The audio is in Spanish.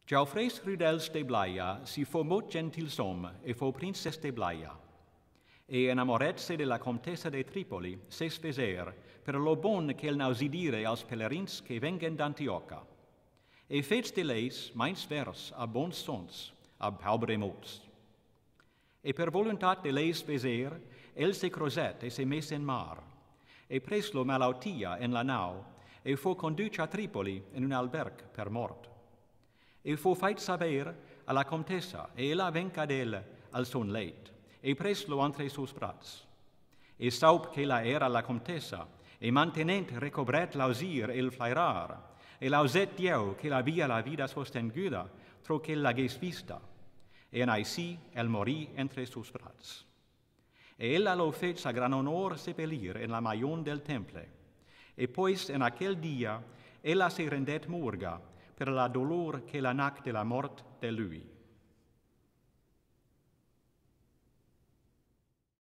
Geoffrey Rudels de Blaia si fut mot gentilhomme et fut princesse de Blaia. Et enamoret-se de la comtessa de Tripoli, ses feser, per lo bon qu'elle nausi dire als pelerins que venguen d'Antioca. Et fets de leis, mains vers, a bons sons, a paubre mots. Et per voluntat de leis feser, el se crozet et se mes en mar, et pres lo malautia en la nau, et fu conduce a Tripoli in un alberg per mort. Et fu fait saber a la comtessa, et ella venca d'el al son leit, et pres-lo entre sus bras. Et saup que la era la comtessa, et mantenent recobret l'ausir el flairar, et l'auset Dieu que la via la vida sostenguda, tro que l'agues vista, et en així el morí entre sus bras. Et ella lo fet a gran honor sepelir en la mayon del temple, et pues en aquel dia ella se rendet murga per la dolor que la nac de la mort de lui.